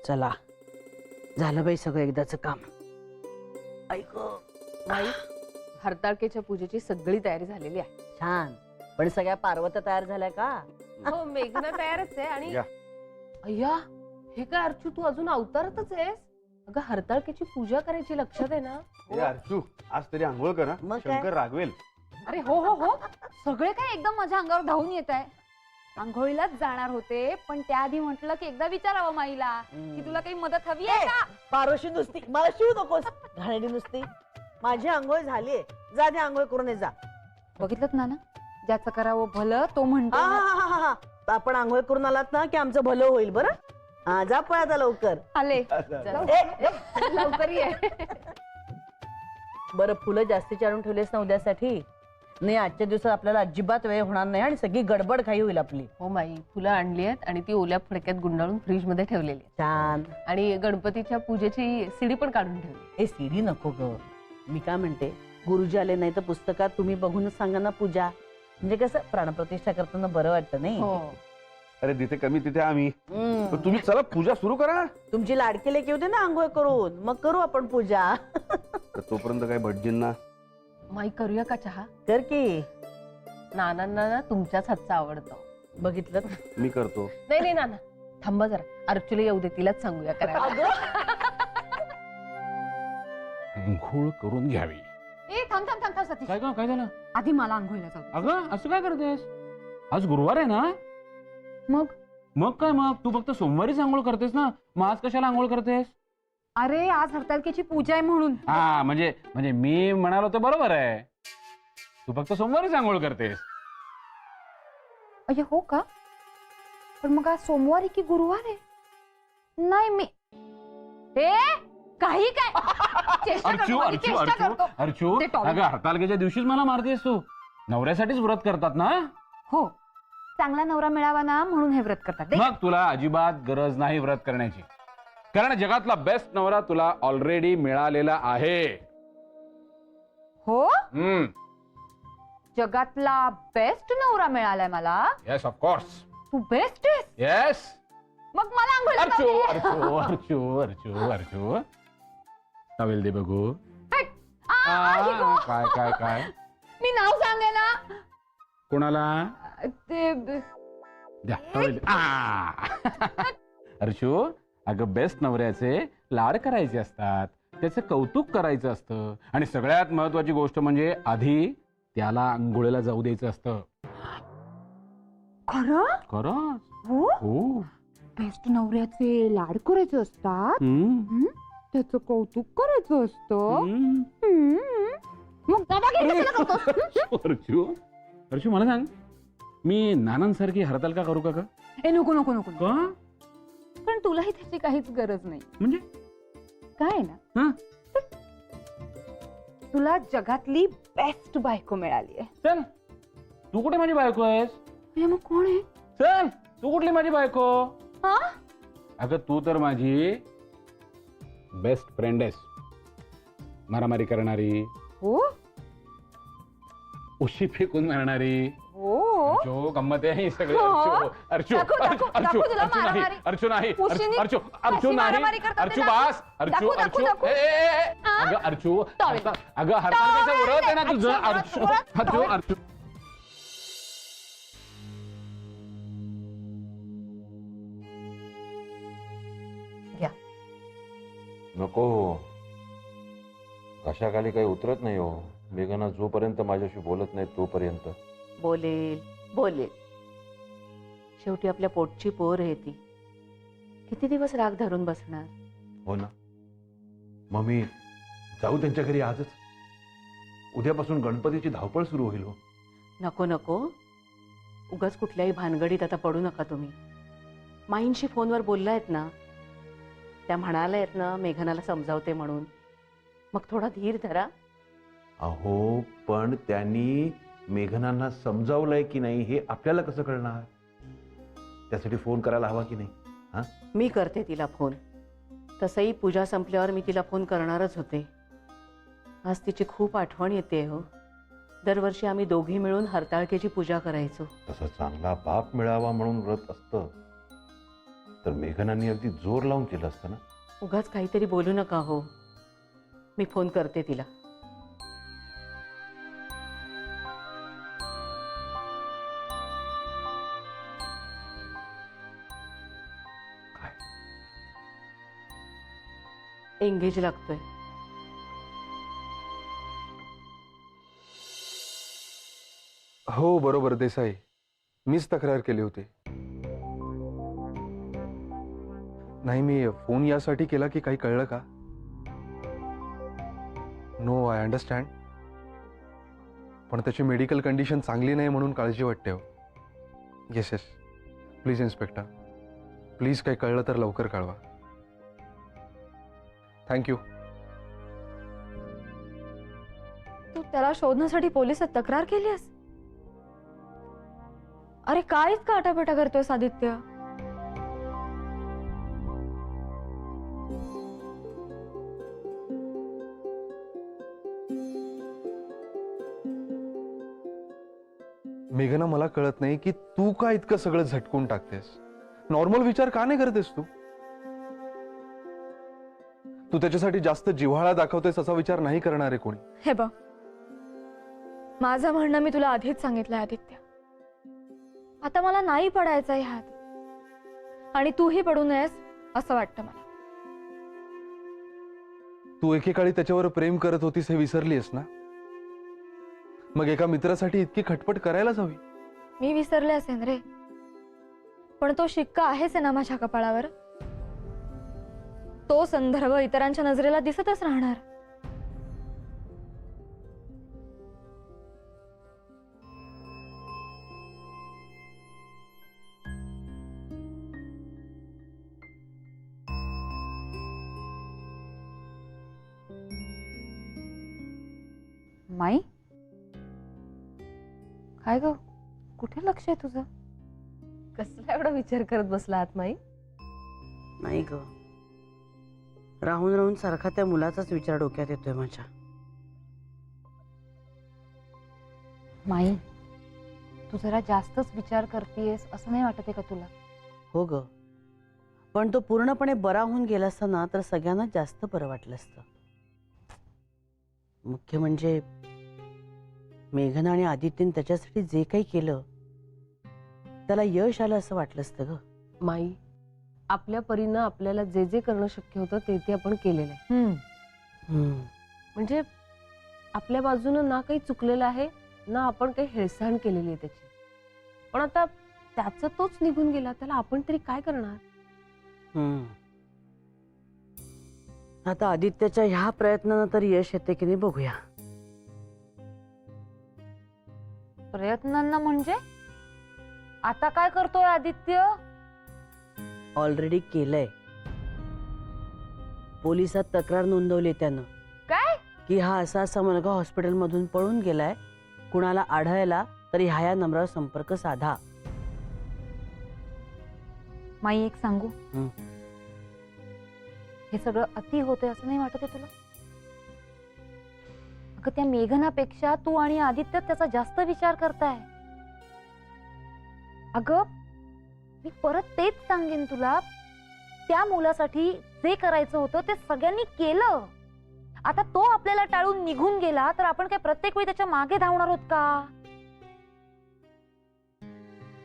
चला झालं बाई सगळं एकदाच काम. ऐक बाई, हरताळकेच्या पूजेची सगळी तयारी झालेली आहे. छान. पण सगळ्या पार्वत्या तयार झाल्या का? हो, मेघना तयारच आहे. आणि या. अय्या, हे काय अर्चू, तू अजून अवतारातच आहेस? अगं, हरताळकेची पूजा करायची, लक्षात आहे ना? ए अर्चू, आज तरी आंघोळ कर. मग काय? शंकर रागवेल. अरे हो हो हो, सगळे काय एकदम माझ्या अंगावर धावून येत आहे. आंघोळीलाच जाणार होते, पण त्याआधी म्हटलं की एकदा विचारावं माईला की तुला काही मदत हवी आहे का. पारोशी नुसती मला शिवू नकोस. घाणेरडी नुसती. माझी आंघोळ झालीये, जा दे आंघोळ करून ये जा. बघितलं ना, ज्याचं करावं भलं तो म्हणतो. हा हा हा हा. आपण आंघोळ करून आलात ना की आमचं भलं होईल. बरं हा, जा पळ आता लवकर. आले. लवकर ये. बरं, फुलं जास्तीची आणून ठेवलेस ना उद्यासाठी? नाही, आजच्या दिवसात आपल्याला अजिबात वेळ होणार नाही आणि सगळी गडबड घाई होईल आपली. हो माई, फुलं आणली आहेत आणि ती ओल्या फडक्यात गुंडाळून फ्रीज मध्ये ठेवलेली आहे. छान. आणि गणपतीच्या पूजेची सीडी पण काढून ठेवली. हे सीडी नको ग. मी काय म्हणते, गुरुजी आले नाही तर पुस्तकात तुम्ही बघूनच सांगा ना पूजा. म्हणजे कसं प्राणप्रतिष्ठा करताना बरं वाटतं नाही? हो. अरे जिथे कमी तिथे आम्ही. पण तुम्ही चला पूजा सुरू करा. तुमची लाडकी लेकी होते ना आंघोळ करून, मग करू आपण पूजा. तर तोपर्यंत काय भटजींना माई, करूया का चहा? कर की. नानांना ना तुमच्याच हातचा आवडतो. बघितलं. मी करतो. नाही नाही नाना, थांबा जरा. अर्चूला येऊ दे, तिलाच सांगूया करायला. आंघोळ करून घ्यावी. ए थांब थांब थांब थांब सतीश, काय काय झालं? आधी मला आंघोळीला जाऊ दे. अगं असं काय करतेस? आज गुरुवार आहे ना? मग काय, मग तू फक्त सोमवारीच आंघोळ करतेस ना, मग आज कशाला आंघोळ करतेस? अरे आज हरतालिकेची पूजा आहे म्हणून. हा म्हणजे मी म्हणालो तर बरोबर आहे. तू फक्त सोमवारीच आंघोळ करतेस. अय्या हो का? पण मग आज सोमवारी की गुरुवार आहे? नाही मी काही काय चेष्टा अर्चू करतो, मी अर्चू चेष्टा अर्चू करतो. अर्चू ते टॉवेल. अगं हरतालिकेच्या दिवशीच मला मारतेस तू. नवऱ्यासाठीच व्रत करतात ना? हो, चांगला नवरा मिळावा ना म्हणून हे व्रत करतात. दे. मग तुला अजिबात गरज नाही व्रत करण्याची, कारण जगातला बेस्ट नवरा तुला ऑलरेडी मिळालेला आहे. हो, जगातला बेस्ट नवरा मिळालाय मला. Yes of course. तू बेस्ट आहेस. येस. मग मला आंघोळीला अर्चू जाऊ दे. अर्चू अर्चू अर्चू अर्चू टॉवेल दे बघू. आई गो. काय काय काय मी नाव सांगे ना कोणाला? ते द्या टॉवेल. अर्चू, अगं बेस्ट नवऱ्याचे लाड करायचे असतात, त्याचं कौतुक करायचं असतं आणि सगळ्यात महत्वाची गोष्ट म्हणजे आधी त्याला आंघोळीला जाऊ द्यायचं असतं. खरं खरं? हो, हो. बेस्ट नवऱ्याचे लाड करायचे असतात, हम्म. त्याचं कौतुक करायचं असतं. हम्म. मग दादागिरी कशाला करतोस? अर्चू अर्चू मला सांग, मी नानांसारखी हरतालिका करू का? ए नको नको नको नको. का? पण तुलाही त्याची काहीच गरज नाही. म्हणजे काय आहे ना, तुला जगातली बेस्ट बायको मिळाली आहे. चल, तू कुठे माझी बायको आहेस? मग कोण आहे? चल, तू कुठली माझी बायको? हा? अगं तू तर माझी बेस्ट फ्रेंड आहेस. मारामारी करणारी, हो उशी फेकून मारणारी. हो, जो गंमत आहे ही सगळी. हो. अर्चू अर्चू दाखव, दाखव, अर्चू दाखव तुला अर्चू नाही मारामारी. अर्चू नाही उशीने अर्चू अर्चू कशी नाही मारामारी करतात ते अर्चू दाखव. बास. अर्चू दाखव, दाखव, अर्चू दाखव. अगं अर्चू टॉवेल. अगं हरतालिकेचं व्रत आहे ना तुझं. अच्छा, अर्चू अर्चू अर्चू नको, घशाखाली काही उतरत नाही हो. मेघना जोपर्यंत माझ्याशी बोलत नाही तोपर्यंत. बोलेल बोलेल. शेवटी आपल्या पोटची पोर आहे ती. किती दिवस राग धरून बसणार? हो ना. मग मी जाऊ त्यांच्या घरी आजच. उद्यापासून गणपतीची धावपळ सुरू होईल हो. नको नको, उगाच कुठल्याही भानगडीत आता पडू नका तुम्ही. माईंशी फोनवर बोललायत ना, त्या म्हणाल्यात ना मेघनाला समजावते म्हणून. मग थोडा धीर धरा. अहो, पण त्यांनी मेघनांना समजावलंय की नाही हे आपल्याला कसं कळणार? त्यासाठी फोन करायला हवा की नाही? हा, मी करते तिला फोन. तसंही पूजा संपल्यावर मी तिला फोन करणारच होते. आज तिची खूप आठवण येते हो. दरवर्षी आम्ही दोघी मिळून हरताळकेची पूजा करायचो. तसं चांगला बाप मिळावा म्हणून व्रत असतं. तर मेघनांनी अगदी जोर लावून केलं असतं ना. उगाच काहीतरी बोलू नका हो. मी फोन करते तिला. काय एंगेज लागतोय. हो बरोबर देसाई, मीच तक्रार केली होती. नाही, मी फोन यासाठी केला की काही कळलं का? No, I understand. पण त्याची मेडिकल कंडिशन चांगली नाही म्हणून काळजी वाटते हो. Yes yes, please inspector, please काही कळलं तर लवकर कळवा. थँक्यू. तू त्याला शोधण्यासाठी पोलिसात तक्रार केलीस? अरे काय इतका आटापिटा करतोयस आदित्य? मेघना, मला कळत नाही की तू का इतकं सगळं झटकून टाकतेस. नॉर्मल विचार का नाही करतेस तू? तू त्याच्यासाठी जास्त जिव्हाळा दाखवतेस असा विचार नाही करणार आहे कोणी. हे बघ, माझं म्हणणं मी तुला आधीच सांगितलंय आदित्य. आता मला नाही पडायचं ह्यात, आणि तूही पडू नयेस असं वाटतं मला. तू एकेकाळी त्याच्यावर प्रेम करत होतीस हे विसरलीस ना? मग एका मित्रासाठी इतकी खटपट करायलाच हवी. मी विसरले असेन रे, पण तो शिक्का आहेच आहे ना माझ्या कपाळावर. तो संदर्भ इतरांच्या नजरेला दिसतच राहणार. माई, काय ग, कुठे लक्ष आहे तुझं? कसला एवढा विचार करत बसला आहात माई? नाही ग, राहून राहून सारखा त्या मुलाचाच विचार डोक्यात येतोय माझ्या. माई, तू जरा जास्तच विचार करतेस असं नाही वाटत आहे का तुला? हो ग, पण तो पूर्णपणे बरा होऊन गेला असता ना तर सगळ्यांना जास्त बरं वाटलं असतं. मुख्य म्हणजे मेघना आणि आदित्यने त्याच्यासाठी जे काही केलं त्याला यश आलं असं वाटलं असतं ग. माई, आपल्या परीनं आपल्याला जे जे करणं शक्य होतं ते ते आपण केलेलं आहे. म्हणजे आपल्या बाजूनं ना काही चुकलेलं आहे ना आपण काही हेळसांड केलेली आहे त्याची. पण आता त्याचं तोच निघून गेला, त्याला आपण तरी काय करणार? आता आदित्यच्या ह्या प्रयत्नानं तर यश येते की नाही बघूया. प्रयत्नांना म्हणजे? आता काय करतोय आदित्य? ऑलरेडी केलंय. पोलिसात तक्रार नोंदवली त्यानं. काय? की हा असा असा मुलगा हॉस्पिटलमधून पळून गेलाय, कुणाला आढळला तरी ह्या नंबरावर संपर्क साधा. माई, एक सांगू? हं. हे सगळं अति होतंय असं नाही वाटत आहे तुला? अगं, त्या मेघनापेक्षा तू आणि आदित्य त्याचा जास्त विचार करताय. अगं, मी परत तेच सांगेन तुला, त्या मुलासाठी जे करायचं होतं ते सगळ्यांनी केलं. आता तो आपल्याला टाळून निघून गेला तर आपण काय प्रत्येक वेळी त्याच्या मागे धावणार आहोत का?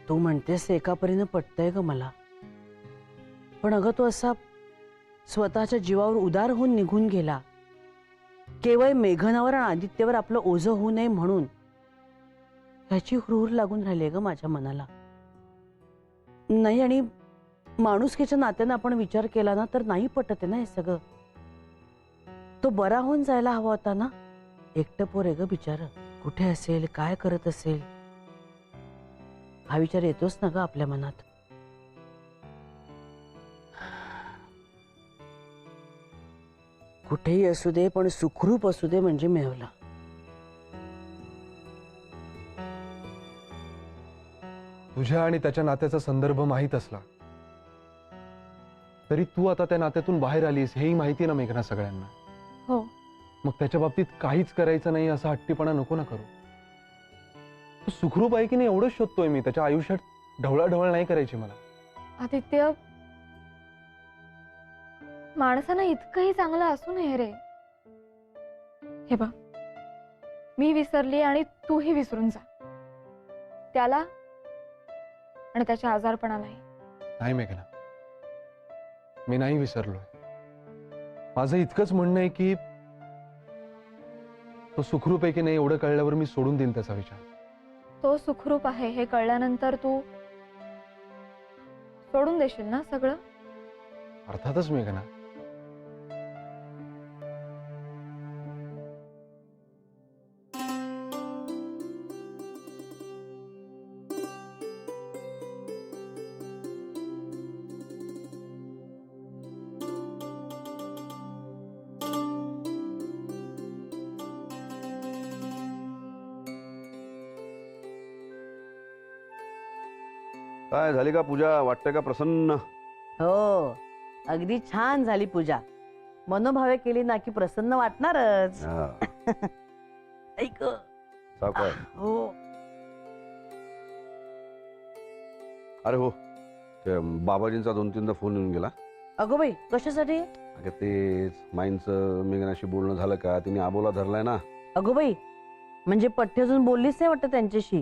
तू म्हणतेस एका परीनं पटतंय ग मला, पण अगं तो असा स्वतःच्या जीवावर उदार होऊन निघून गेला केवळ मेघनावर आणि आदित्यवर आपलं ओझं होऊ नये म्हणून. ह्याची हुरहुर लागून राहिली ग माझ्या मनाला. नाही, आणि माणुसकीच्या नात्यानं आपण विचार केला ना तर नाही पटत आहे ना हे सगळं. तो बरा होऊन जायला हवा होता ना. एकटं पोर आहे ग बिचार, कुठे असेल, काय करत असेल, हा विचार येतोच ना ग आपल्या मनात. कुठेही असू दे पण सुखरूप असू दे म्हणजे मिळवलं. तुझ्या आणि त्याच्या नात्याचा संदर्भ माहीत असला तरी तू आता त्या नात्यातून बाहेर आलीस हेही माहिती ना मेघना सगळ्यांना. हो. मग त्याच्या बाबतीत काहीच करायचं नाही असा हट्टीपणा नको ना करू. तो सुखरूप आहे की नाही एवढंच शोधतोय मी. त्याच्या आयुष्यात ढवळाढवळ नाही करायची मला. आदित्य, माणसानं इतकंही चांगलं असू नये रे. हे बघ, मी विसरली आणि तूही विसरून जा, त्याला आणि त्याच्या आजारपणालाही. नाही मेघना, मी नाही विसरलोय. माझं इतकंच म्हणणं आहे की तो सुखरूप आहे की नाही एवढं कळल्यावर मी सोडून देईन त्याचा विचार. तो सुखरूप आहे हे कळल्यानंतर तू सोडून देशील ना सगळं? अर्थातच मेघना. काय झाली का पूजा? वाटतंय का प्रसन्न? हो, अगदी छान झाली पूजा. मनोभावे केली ना की प्रसन्न वाटणारच. हा, ऐक. सावकाश. हो. अरे हो, ते बाबाजींचा 2-3दा फोन येऊन गेला. अगो बाई, कशासाठी? अगं तेच माईंचं मेघनाशी बोलणं झालं का? तिने आबोला धरलाय ना. अगो बाई, म्हणजे पठ्ठी अजून बोललीच नाही वाटतं त्यांच्याशी.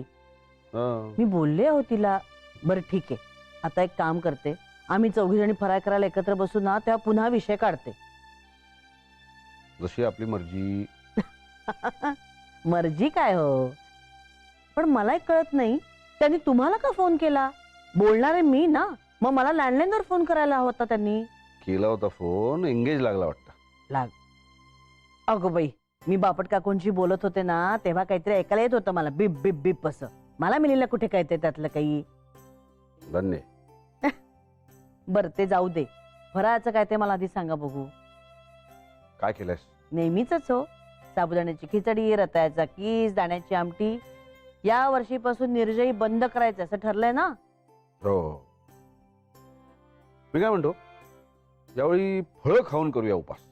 हा. मी बोलले हो तिला. बरं ठीक आहे, आता एक काम करते, आम्ही 4 जणी फराळ करायला एकत्र बसू ना, तेव्हा पुन्हा विषय काढते. जशी आपली मर्जी. मर्जी काय हो, पण मला एक कळत नाही, त्यांनी तुम्हाला का फोन केला? बोलणारे मी ना, मग मला लँडलाईनवर फोन करायला हवा होता त्यांनी. केला होता फोन, एंगेज लागला वाटतं. अगो बाई, मी बापट काकूंशी बोलत होते ना, तेव्हा काहीतरी ऐकायला येत होतं मला, बिप बिप बिप असं. मला मिलीला कुठे कळते त्यातलं काही. धन्य. बरं ते जाऊ दे, फराळाचं काय ते मला आधी सांगा बघू. काय केलंयस? नेहमीच हो, साबुदाण्याची खिचडी, रताळ्याचा कीस, दाण्याची आमटी. या वर्षीपासून निर्जयी बंद करायचं असं ठरलंय ना. हो. मी काय म्हणतो, यावेळी फळं खाऊन करूया उपास.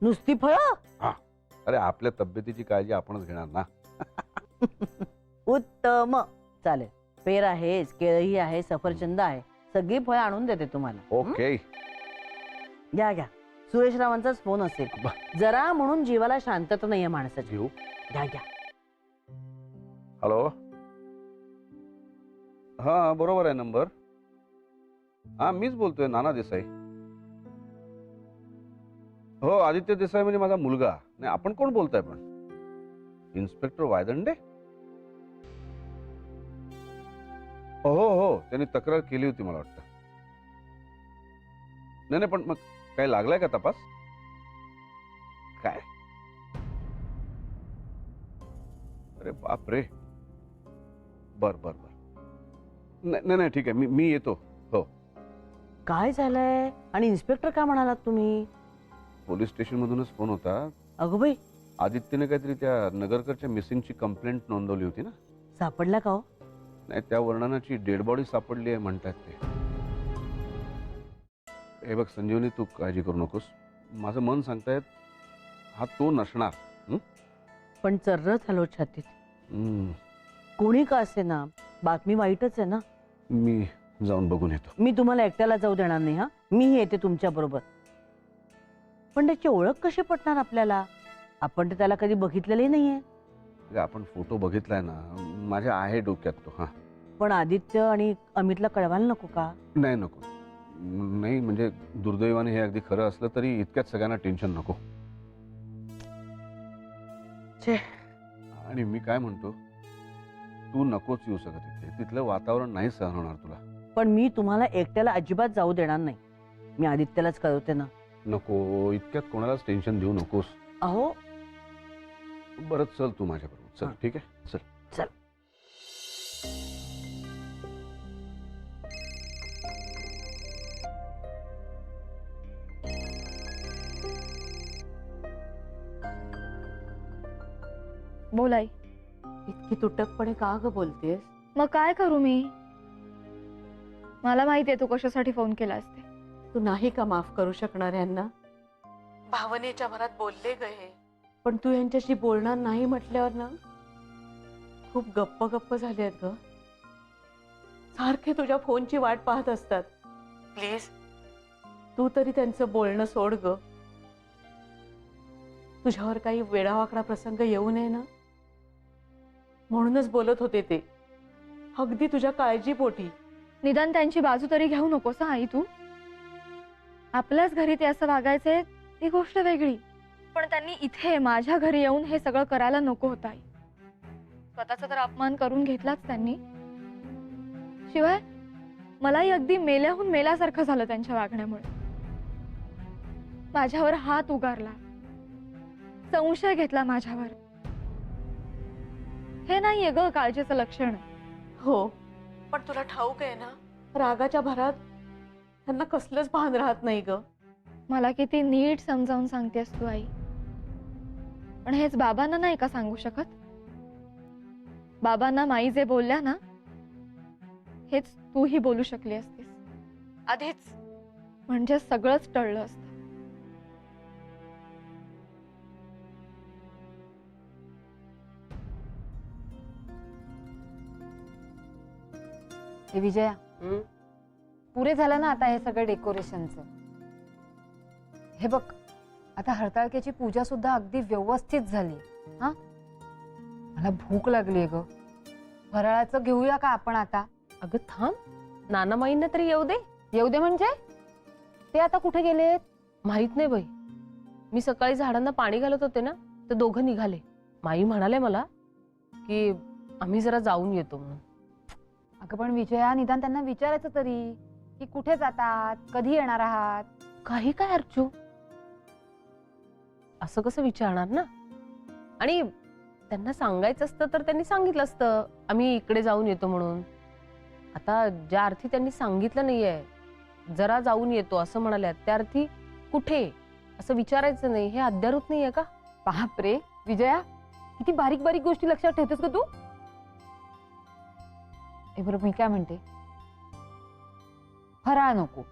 नुसती फळं? अरे आपल्या तब्येतीची काळजी आपणच घेणार ना. उत्तम. चालेल, पेर आहे, केळही आहे, सफरचंद आहे, सगळी फळं आणून देते तुम्हाला. ओके. घ्या घ्या. सुरेश रावांचाच फोन असेल जरा, म्हणून जीवाला शांतता नाहीये माणसाची. घेऊ. घ्या घ्या. हॅलो. हा बरोबर आहे नंबर. हा मीच बोलतोय, नाना देसाई. हो, आदित्य देसाई म्हणजे माझा मुलगा. नाही, आपण कोण बोलताय पण? इन्स्पेक्टर वायदंडे? हो हो, त्यांनी तक्रार केली होती मला वाटतं. नाही नाही, पण मग काय लागलाय का तपास? काय? अरे बाप रे. बर बर बर. नाही नाही, ठीक आहे, मी येतो. हो. काय झालंय? आणि इन्स्पेक्टर का म्हणालात तुम्ही? पोलीस स्टेशन मधूनच फोन होता. अगो बाई, आदित्यने काहीतरी त्या नगरकरच्या मिसिंगची कंप्लेंट नोंदवली होती ना. सापडला का हो? नाही, त्या वर्णनाची डेड बॉडी सापडली आहे म्हणतात ते. हे बघ संजीवनी, तू काळजी करू नकोस. माझं मन सांगतायत हा तो नसणार. पण चर्र झालो छातीत. कोणी का असे ना, बातमी वाईटच आहे ना. मी जाऊन बघून येतो. मी तुम्हाला एकट्याला जाऊ देणार नाही. हा, मीही येते तुमच्या बरोबर. पण त्याची ओळख कशी पटणार आपल्याला? आपण तर त्याला कधी बघितलेली नाहीये. अगं, आपण फोटो बघितलाय ना, माझ्या आहे डोक्यात तो. हा, पण आदित्य आणि अमितला कळवायला नको का? नाही नको. नाही म्हणजे दुर्दैवाने हे अगदी खरं असलं तरी इतक्यात सगळ्यांना टेन्शन नको. छे. आणि मी काय म्हणतो, तू नकोच येऊ शकत इथे. तिथलं वातावरण नाही सहन होणार तुला. पण मी तुम्हाला एकट्याला अजिबात जाऊ देणार नाही. मी आदित्यलाच कळवते ना. नको, इतक्यात कोणालाच टेन्शन देऊ नकोस. अहो, बरं चल तू माझ्याबरोबर. चल, हा. ठीक आहे, चल. चल. बोलाई. इतकी तुटकपणे का ग बोलतेस? मग काय करू मी? मला माहितीये तू कशासाठी फोन केला असते. तू नाही का माफ करू शकणार यांना? भावनेच्या भरात बोलले गए, पण तू यांच्याशी बोलणार नाही म्हटल्यावर ना खूप गप्प गप्प झाले आहेत ग. सारखे तुझ्या फोनची वाट पाहत असतात. प्लीज तू तरी त्यांचं बोलणं सोड ग. तुझ्यावर काही वेडावाकडा प्रसंग येऊ नये ना म्हणूनच बोलत होते ते, अगदी तुझ्या काळजीपोटी. निदान त्यांची बाजू तरी घेऊ नकोस हं आई तू. आपल्याच घरी ते असं वागायचंय ती गोष्ट वेगळी, पण त्यांनी इथे माझ्या घरी येऊन हे सगळं करायला नको होतं आई. स्वतःचा तर अपमान करून घेतलाच त्यांनी. शिवाय मलाही अगदी मेल्याहून मेल्यासारखं झालं त्यांच्या वागण्यामुळे. माझ्यावर हात उगारला, संशय घेतला माझ्यावर. हे नाहीये ग काळजीचं लक्षण. हो, पण तुला ठाऊक आहे ना, रागाच्या भरात त्यांना कसलंच भान राहत नाही ग. मला किती नीट समजावून सांगतेस तू आई, पण हेच बाबांना नाही का सांगू शकत? बाबांना माई जे बोलल्या ना, हेच तूही बोलू शकली असतीस आधीच, म्हणजे सगळंच टळलं असतं. हे विजया, पुरे झालं ना आता हे सगळं डेकोरेशनचं. हे बघ, आता हरताळक्याची पूजा सुद्धा अगदी व्यवस्थित झाली. हा, मला भूक लागली ग. फराळाचं घेऊया का आपण आता? अगं थांब, नानामाईंना तरी येऊ दे. येऊ दे म्हणजे? ते आता कुठे गेलेत? माहित नाही बाई. मी सकाळी झाडांना पाणी घालत होते ना, तर दोघं निघाले. माई म्हणाले मला की आम्ही जरा जाऊन येतो म्हणून. अगं पण विजया, निदान त्यांना विचारायचं तरी की कुठे जातात, कधी येणार आहात. काही काय अर्चू, असं कसं विचारणार ना. आणि त्यांना सांगायचं असतं तर त्यांनी सांगितलं असतं आम्ही इकडे जाऊन येतो म्हणून. आता ज्या अर्थी त्यांनी सांगितलं नाहीये, जरा जाऊन येतो असं म्हणाल्या, त्या अर्थी कुठे असं विचारायचं नाही, हे अध्यारूत नाहीये का? बापरे विजया, किती बारीक बारीक गोष्टी लक्षात ठेवतेस का तू? बरोबर, मी काय म्हणते, फराळ नको,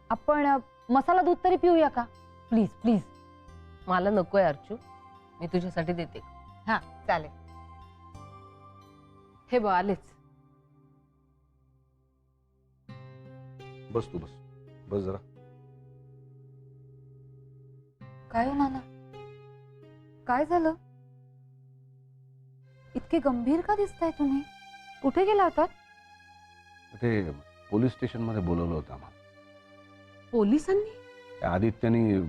आपण मसाला दूध तरी पिऊया का? Please please. मला नकोय अर्चू, मी तुझ्यासाठी देते. हा चालेल. हे बघ आलेच. बस तू बस, बस जरा. काय हो नाना, काय झालं? इतके गंभीर का दिसताय तुम्ही? कुठे गेला होतात? ते पोलीस स्टेशन मध्ये बोलवलं होतं आम्हाला. पोलिसांनी? त्या आदित्यनी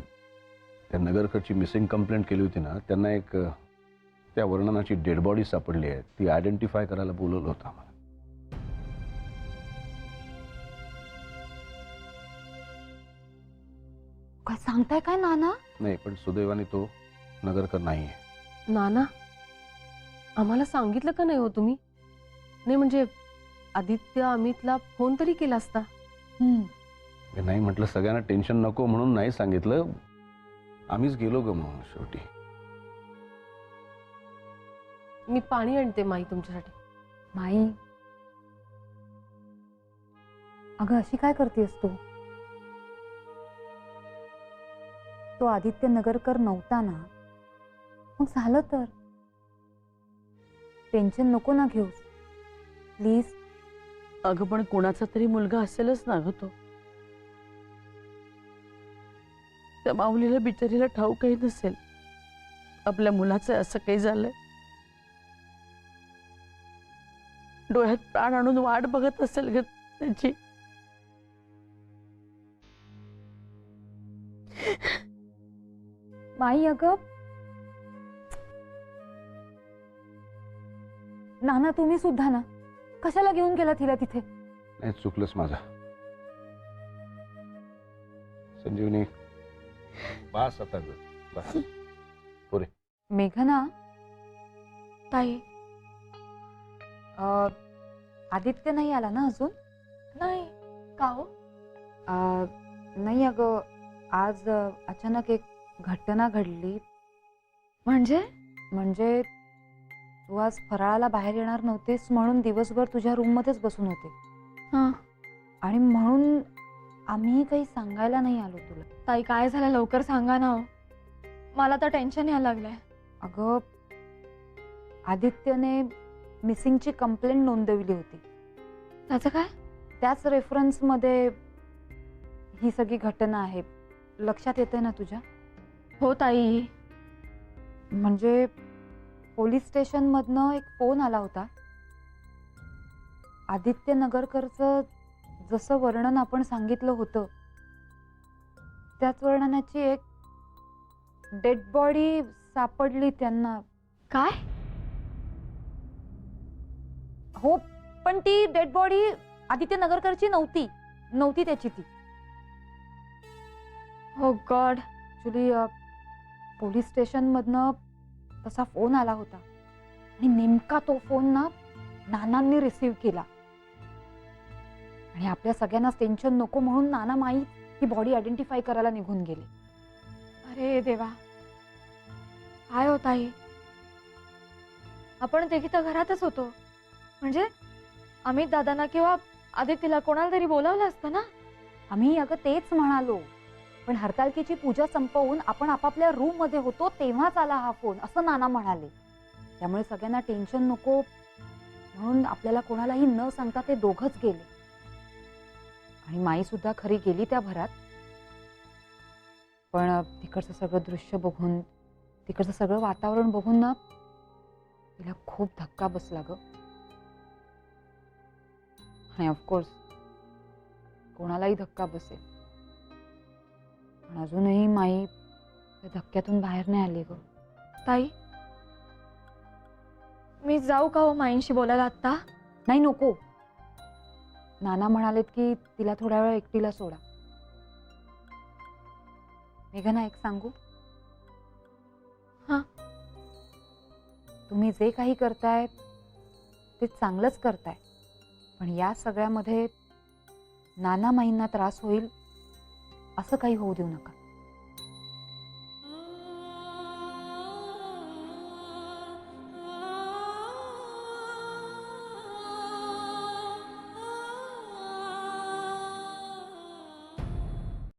त्या नगरकडची मिसिंग कंप्लेंट केली होती ना, त्यांना एक त्या वर्णनाची डेड बॉडी सापडली आहे, ती आयडेंटिफाय करायला बोलवलं होतं आम्हाला. काय सांगताय काय नाना? नाही, पण सुदैवाने तो नगरकर नाहीये. नाना, आम्हाला सांगितलं का नाही हो तुम्ही? नाही म्हणजे आदित्य अमितला फोन तरी केला असता. मी नाही म्हटलं, सगळ्यांना टेन्शन नको म्हणून नाही सांगितलं. आम्हीच गेलो ग म्हणून शेवटी. मी पाणी आणते माई तुमच्यासाठी. माई, अगं अशी काय करतेस तू? तो आदित्य नगरकर नव्हता ना, मग झालं तर. टेन्शन नको ना घेऊस प्लीज. अगं पण कुणाचा तरी मुलगा असेलच ना ग तो. त्या माऊलीला बिचारीला ठाऊक काही नसेल आपल्या मुलाचं असं काही झालंय. डोळ्यात प्राण आणून वाट बघत असेल ग त्याची. माई, अगं नाना तुम्ही सुद्धा ना, कशाला घेऊन गेला तिला तिथे? नाही, चुकलंच माझा. संजीवनी, बस आता ग, बस. पुरे. मेघना, ताई, आदित्य नाही आला ना अजून? नाही का हो? नाही अगं, आज अचानक एक घटना घडली. म्हणजे तू आज फराळाला बाहेर येणार नव्हतीस म्हणून दिवसभर तुझ्या रूम मध्येच बसून होते. हां. आणि म्हणून आम्ही काही सांगायला नाही आलो तुला. ताई काय झालं लवकर सांगा ना हो. मला तर टेन्शन यायला लागलंय. अगं, आदित्यने मिसिंगची कंप्लेंट नोंदवली होती. त्याचं काय? त्याच रेफरन्समध्ये ही सगळी घटना आहे लक्षात येते ना तुझ्या? हो ताई. म्हणजे पोलीस स्टेशनमधनं एक फोन आला होता. आदित्य नगरकरचं जसं वर्णन आपण सांगितलं होतं त्याच वर्णनाची एक डेड बॉडी सापडली त्यांना. काय? हो, पण ती डेड बॉडी आदित्य नगरकरची नव्हती त्याची ती. हो गॉड. ऍक्च्युली पोलीस स्टेशनमधनं तसा फोन आला होता आणि नेमका तो फोन ना नानांनी रिसीव्ह केला आणि आपल्या सगळ्यांनाच टेन्शन नको म्हणून नाना माई ती बॉडी आयडेंटिफाय करायला निघून गेले. अरे देवा, काय हो ताई, आपण तिघी तर घरातच होतो. म्हणजे अमित दादांना किंवा आदित्यला कोणाला तरी बोलावलं असतं ना. आम्ही अगं तेच म्हणालो, पण हरताळकीची पूजा संपवून आपण आपापल्या रूम मध्ये होतो तेव्हाच आला हा फोन असं नाना म्हणाले. त्यामुळे सगळ्यांना टेन्शन नको म्हणून आपल्याला कोणालाही न सांगता ते दोघंच गेले आणि माई सुद्धा खरी गेली त्या भरात. पण तिकडचं सगळं दृश्य बघून, तिकडचं सगळं वातावरण बघून ना तिला खूप धक्का बसला ग. आणि ऑफकोर्स कोणालाही धक्का बसेल, पण अजूनही माई त्या धक्क्यातून बाहेर नाही आली ग. ताई, मी जाऊ का हो माईंशी बोलायला आत्ता? नाही, नको. नाना म्हणालेत की तिला थोड्या वेळ एकटीला सोडा. मेघना, एक सांगू? हां. तुम्ही जे काही करताय ते चांगलंच करताय, पण या सगळ्यामध्ये नाना माईंना त्रास होईल असं काही होऊ देऊ नका.